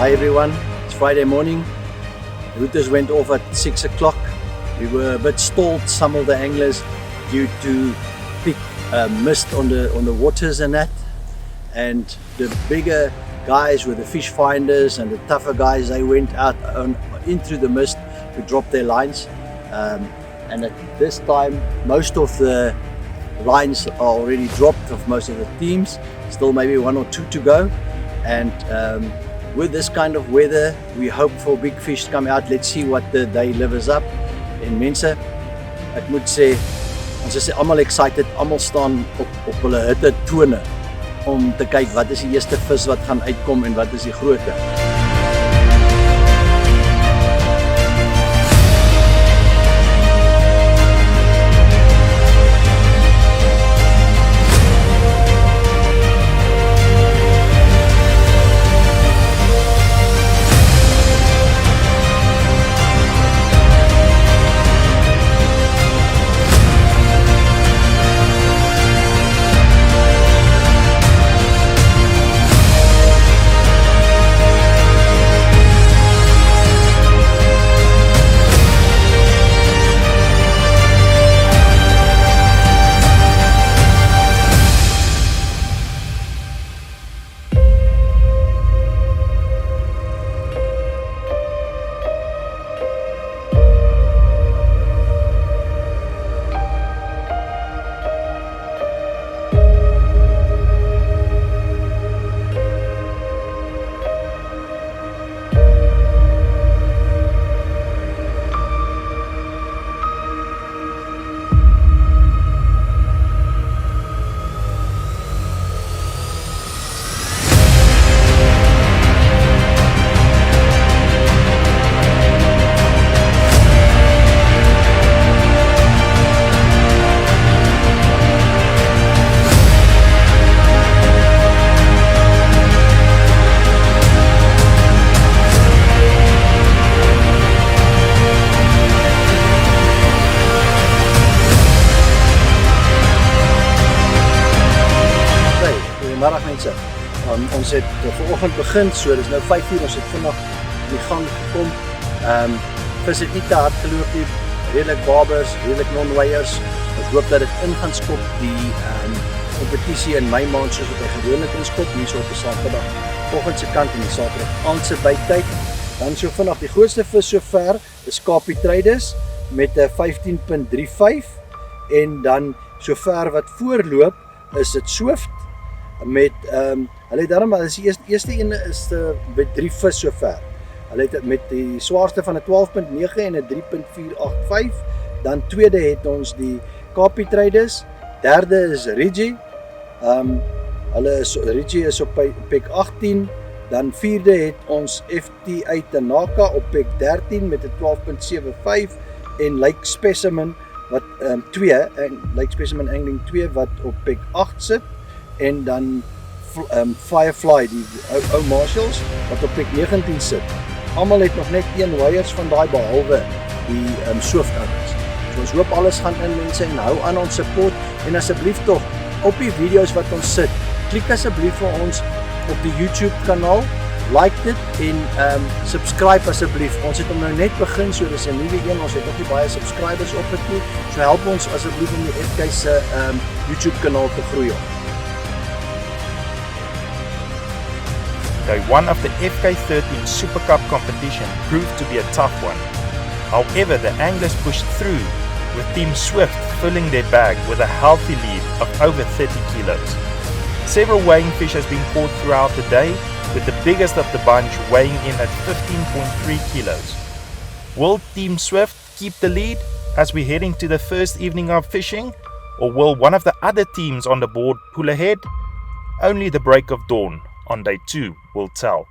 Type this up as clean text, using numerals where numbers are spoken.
Hi everyone, it's Friday morning. The routers went off at 6 o'clock. We were a bit stalled, some of the anglers, due to thick mist on the waters and that. And the bigger guys with the fish finders and the tougher guys, they went out into the mist to drop their lines. And at this time, most of the lines are already dropped of most of the teams. Still maybe one or two to go. And with this kind of weather, we hope for big fish to come out. Let's see what the day delivers up. En mense, ek moet sê, ons is almal excited, almal staan op hulle hitte tone om te kyk wat is die eerste vis wat gaan uitkom en wat is die grootte. Goeiemiddag mense. Ons het vanoggend begin, so dis nou 5 uur, ons het vandag in die gang gekom. Vis het nie te hard geloop nie, redelik barbers, redelik non-weiers. Ons hoop dat dit in gaan skop die kompetisie in Mei maand soos wat hy gewoonlik inskop, hier so op die Saterdagoggend se kant en die Saterdag aand se bytyd. Dan so vandag die grootste vis sover is Kapie Traders met 'n 15.35 en dan sover wat voorloop is dit Swift met hulle het daarom, as die eerste een is met 3 vis sover. Hulle het met die swaarste van 'n 12.9 en 'n 3.485. Dan tweede het ons die Kapie Traders. Derde is Reggie. Reggie is op pek 18. Dan vierde het ons FTI Tanaka op pek 13 met 'n 12.75 en Lake Specimen wat 2 en Lake Specimen Angling 2 wat op pek 8 sit. En dan Firefly, die ou Marshalls, wat op pek 19 sit. Almal het nog net 1 weiers van daai behalwe die Swift ouens. So ons hoop alles gaan in mense en hou aan ons support en asseblief tog op die video's wat ons sit, klik asseblief vir ons op die YouTube kanaal, like dit en subscribe asseblief. Ons het hom nou net begin, so dis 'n nuwe een, ons het nog nie baie subscribers op dit nie. So help ons asseblief om die FK se YouTube kanaal te groei op. Day 1 of the FK13 Super Cup competition proved to be a tough one. However, the anglers pushed through, with Team Swift filling their bag with a healthy lead of over 30 kilos. Several weighing fish has been caught throughout the day, with the biggest of the bunch weighing in at 15.3 kilos. Will Team Swift keep the lead as we head into the first evening of fishing, or will one of the other teams on the board pull ahead? Only the break of dawn on day 2 will tell.